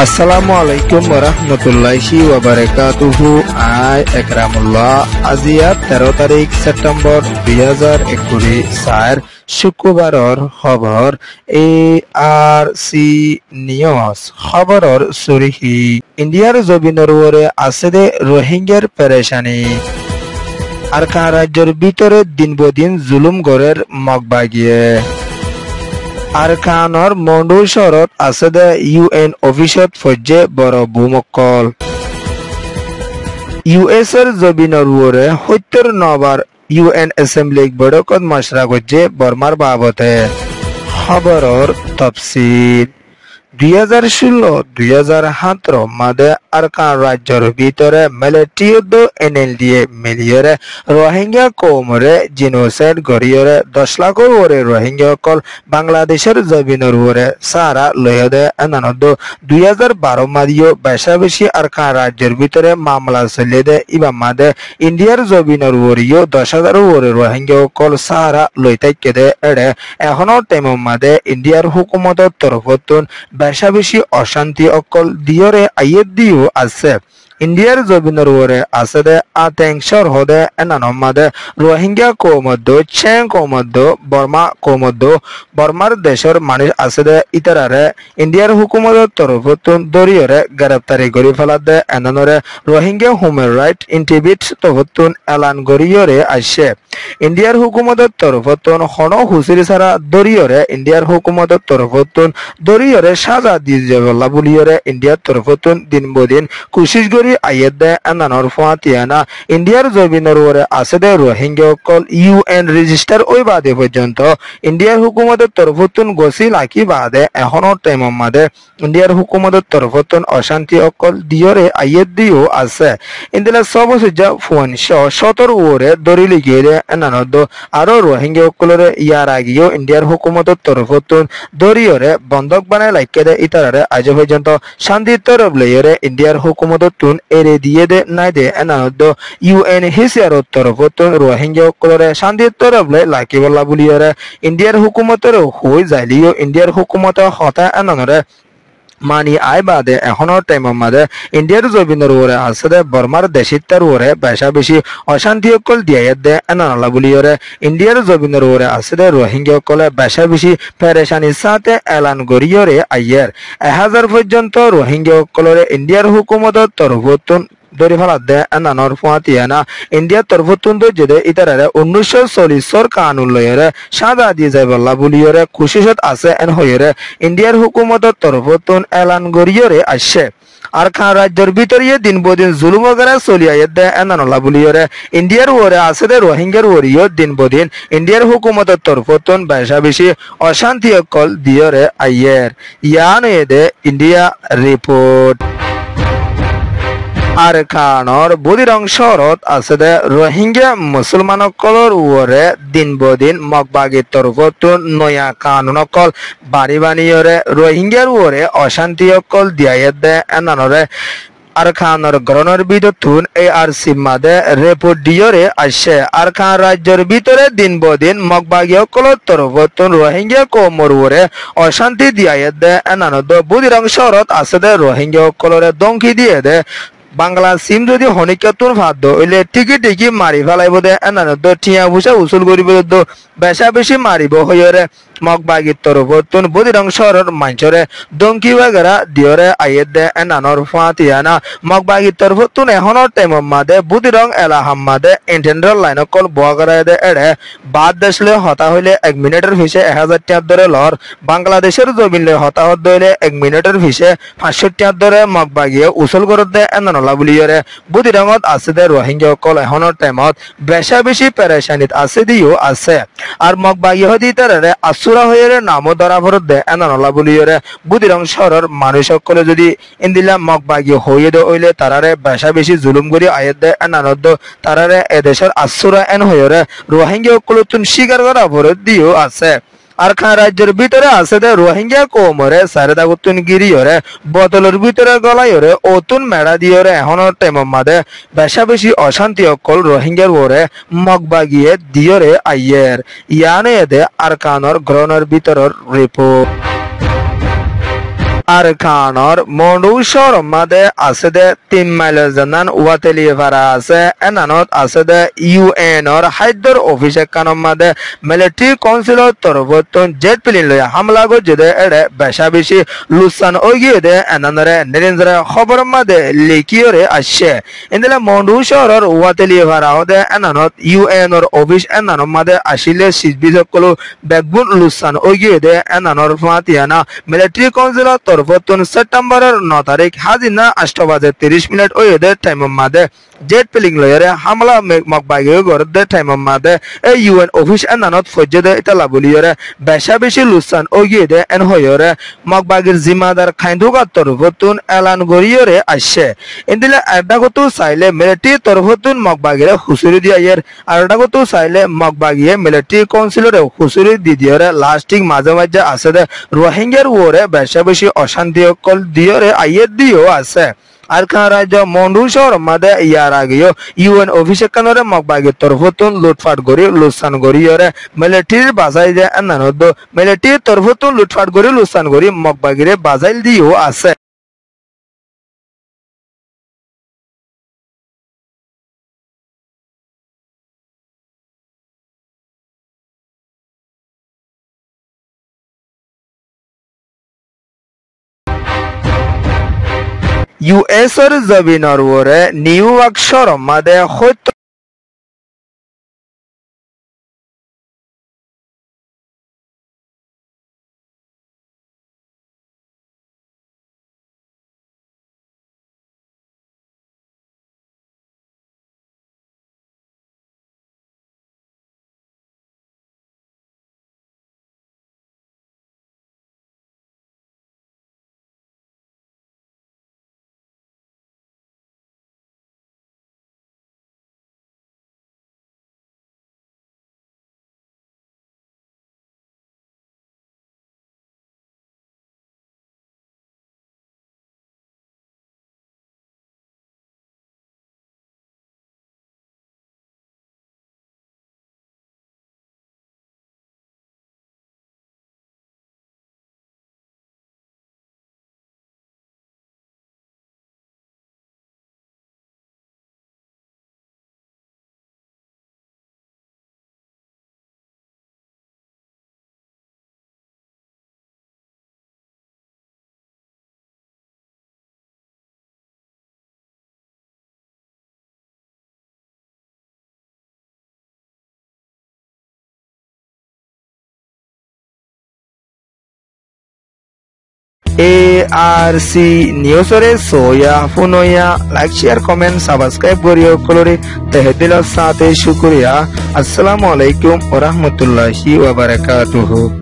আসসালামু আলাইকুম ওরহমতুল্লাহি ওয়াবারাকাতুহু। আই একরামুল্লাহ। আজিয়া 13 তারিখ সেপ্টেম্বর 2021 শুক্রবাৰৰ খবৰ ARC নিউজ খবৰৰ চুৰিহি। ইণ্ডিয়াৰ জবিনৰ ওৰে আছে দে রোহিঙ্গার পেরেশানি। আরকান রাজ্যের ভিতরে দিন জুলুম গড়ের মগবাগিয়ে। আরকানৰ মণ্ডল চহৰত আছে দে UN অফিচত ফজ্জে বড় ভূমকল। US এর জবিনৰ ওৰে 79 UN এসেম্বলিক বৈঠকত মশরা করছে বর্মার বাবতে। খবৰৰ তফসিল 2016-2017 মাদে আরকান রাজ্যের ভিতরে মিলিটারিয়ত NLDA মিলিয়রে রোহিঙ্গা কৌমরে জিনোসাইড গড়িয়রে 10 লাখর ওরে রোহিঙ্গা অকল বাংলাদেশের জবিনের ওরে সারা লয়দে এনানদ 2012 মাদিও বেশি আরকান রাজ্যের ভিতরে মামলা চলে দে ইবা মাদে ইন্ডিয়ার জবিনের ওরিও 10,000 ওরে রোহিঙ্গা অকল সারা লইতাইকে দে এড়ে এখনো টাইম মাদে ইন্ডিয়ার হুকুমতের তরফতুন বেশি অশান্তি অকল দিয়রে আইয়ে দিও আছে। ইন্ডিয়ার জবিনের ওরে আছে দে আতেংশর হদে এনানমাদে রোহিঙ্গা কৌমদ্দ চেং কৌমদ্দ বর্মা কৌমদ্দ বর্মার দেশের মানুষ আছে দে ইতারারে ইন্ডিয়ার হুকুমতের তরফতুন দরিয়রে গ্রেপ্তারি করি ফেলা দে এনানরে রোহিঙ্গা হিউম্যান রাইট ইন্টিবিট তরফতুন এলান গরিয়রে আসে। ইন্ডিয়ার হুকুমতের তরফতুন হন হুসিরি সারা দরিয়রে ইন্ডিয়ার হুকুমতের তরফতুন দরিয়রে সাজা দিয়ে যাবলা বলিয়রে ইন্ডিয়ার তরফতুন দিন বদিন কোশিশ করি আইয়ে দে এনানর ফুয়াতিয়ানা ইন্ডিয়ার জবিনের ওরে আছে দে রোহিঙ্গা অকল UN রেজিস্টার ওই বাদে পর্যন্ত ইন্ডিয়ার হুকুমতের তরফতুন গছি লাকি বাদে এখনো টাইম মাদে ইন্ডিয়ার হুকুমতের তরফতুন অশান্তি অকল দিয়রে আইয়ে দিও আছে। ইন্দিলা সব সুজা ফোন 17 ওরে দরিলি গিয়ে এনানদ আরো রোহিঙ্গা অকলরে ইয়ার আগেও ইন্ডিয়ার হুকুমতের তরফতুন দরিয়রে বন্ধক বানায় লাইকে দে ইতারারে আজ পর্যন্ত শান্তি তরফ লইরে ইন্ডিয়ার হুকুমতের তুন এরে দিয়ে দে নাই দে এনানদ UN হিসিয়ার তরফতুন রোহিঙ্গা অকলরে শান্তি তরফ লাই লাকি বলা বলিয়রে ইন্ডিয়ার হুকুমতের হই যাইলিও ইন্ডিয়ার হুকুমতের হতা এনানরে মানি আই বাদে এখনো টাইম মাদে ইন্ডিয়ার জবিনের ওরে আছে দে বর্মার দেশিত্বের ওরে বেশি অশান্তি অকল দিয়ে দে এনানলা বলিয়রে ইন্ডিয়ার জবিনের ওরে আছে দে রোহিঙ্গা অকলে বেশি পেরেশানির সাথে এলান গড়িয়রে আইয়ের 1000 পর্যন্ত রোহিঙ্গা অকলরে ইন্ডিয়ার হুকুমতের তরফতুন দরি ফেলা দে এনানর ফুয়াতিয়ানা ইন্ডিয়ার তরফতুন দে ইতারারে 1940 কানুন লয়রে সাদা দিয়ে যায় বল্লা বলিয়রে কোশিশত আছে এন হইরে ইন্ডিয়ার হুকুমতের তরফতুন এলান গড়িয়রে আসে। আরকান রাজ্যের ভিতরে দিন বদিন জুলুম वगैरह চলিয়ে দে এনানলা বলিয়রে ইন্ডিয়ার ওরে আছে দে রোহিঙ্গার ওরিও দিন বদিন ইন্ডিয়ার হুকুমতের তরফতুন বেশি অশান্তি অকল দিয়রে আইয়ের ইয়ান এদে ইন্ডিয়া রিপোর্ট। আরকানর বুদিরং শহরত আছে দে রোহিঙ্গা মুসলমান অকলর ওরে দিন বদিন মগবাগির তরফতুন নয়া কানুন অকল বাড়ি বানিয়রে রোহিঙ্গার ওরে অশান্তি অকল দিয়াইয়ে দে এনানরে আরকানর গণর বিদতুন ARC মাদে রিপোর্ট দিয়রে আসে। আরকান রাজ্যের ভিতরে দিন বদিন মগবাগি অকলর তরফতুন রোহিঙ্গা কৌমর ওরে অশান্তি দিয়াইয়ে দে এনানদ বুদিরং শহরত আছে দে রোহিঙ্গা অকলরে দংকি দিয়ে দে বাংলা সিম যদি হনিকাতুন ফাদ্য হইলে টিকি মারি ফেলাইব দে এনানদ টিয়া ভুষা উসুল করিব বেশি মারিব হইরে মগবাগির তরফতুন বুদিরং শহরের মাঞ্চরে দংকি वगैरह দিয়রে আইয়ে দে এনানর ফাতিয়ানা মগবাগির তরফতুন এখনো টাইম মাদে বুদিরং এলাহাম মাদে ইন্টেন্ডার লাইন কল বগরায় দে এড়ে বাদ দেশলে হতা হইলে 1 মিনিটের ফিসে 1000 টাকা ধরে লর বাংলাদেশের জমিলে হতা হইলে 1 মিনিটের ফিসে 500 টাকা ধরে মগবাগিয়ে উসুল করে দে এনানলা বলিয়রে বুদিরংত আছে দে রোহিঙ্গা কল এখনো টাইমত বেশি পেরেশানিত আছে দিও আছে। আর মগবাগি হদি তারে আসুরা হইরে নামও ধরা ভরত দে এনানলা বলিয়রে বুদিরং শহরের মানুষ সকলে যদি ইন্দিলা মগবাগি হইয়ে দে হইলে তারারে বেশি জুলুম করি আয়ের দে এনানদ তারারে এদেশের আসুরা এন হইরে রোহিঙ্গা কলতুন শিকার করা ভরত দিও আছে। আরকান রাজ্যের ভিতরে আছে দে রোহিঙ্গা কৌমরে সারেদাগুতুন গিরিয়রে বোতলের ভিতরে গলায়রে ওতুন মেড়া দিয়রে এখনো টাইম মাদে বেশি অশান্তি অকল রোহিঙ্গার ওরে মগবাগিয়ে দিয়রে আইয়ের ইয়ানে দে আরকানর গ্রহণের ভিতরের report. Arkanor Mondushor Made Asede 3 miles Zanan Wateli Varase Enanot Asede UN or Haider Office Kanomade Military Council Torvoton Jet Pilin Hamlago Jude Ede Bashabishi Lusan Ogide and another Nerindra Hobormade Likiore Ashe in the Mondushor or Wateli Varade Enanot UN or Office and Nanomade Ashile Shizbizokolo Bagbun Lusan Ogide and Anor Fatiana Military Council Torvoton September 9 तारीख हाजिना 8 बजे 30 minute ओयदे time मादे jet पिलिंग लयरे हमला मकबागे गरदे time मादे ए UN office एनानत फजदे इतला बुलियरे बेशा बेशी Lausanne ओगियदे N होयरे मकबागिर जिम्मेदार खाइंदुगा तरफतुन एलान गरियरे आशे इंदिले अडागतु साइले military तरफतुन मकबागिरे हुसुरी दियायर अडागतु साइले मकबागिये military काउंसिलरे हुसुरी दिदियरे lasting माजे माजे आसेदे रोहिंग्यार वोरे बेशा बेशी अशांति कल दियरे आयेद दियो आसे Arkan Raja Mondushor Made Yaragio UN Office Kanore Mokbagi Torfutun Lutfat Gori Lusan Goriore Military Bazaide and Nanodo Military Torfutun Lutfat Gori Lusan Gori Mokbagire Bazail Dio Ase US or Zabinor Wore New Akshor Made Hot ARC News ore soya funoya like share comment subscribe koriyo kolore tehdilar sate shukriya assalamu alaikum warahmatullahi wabarakatuh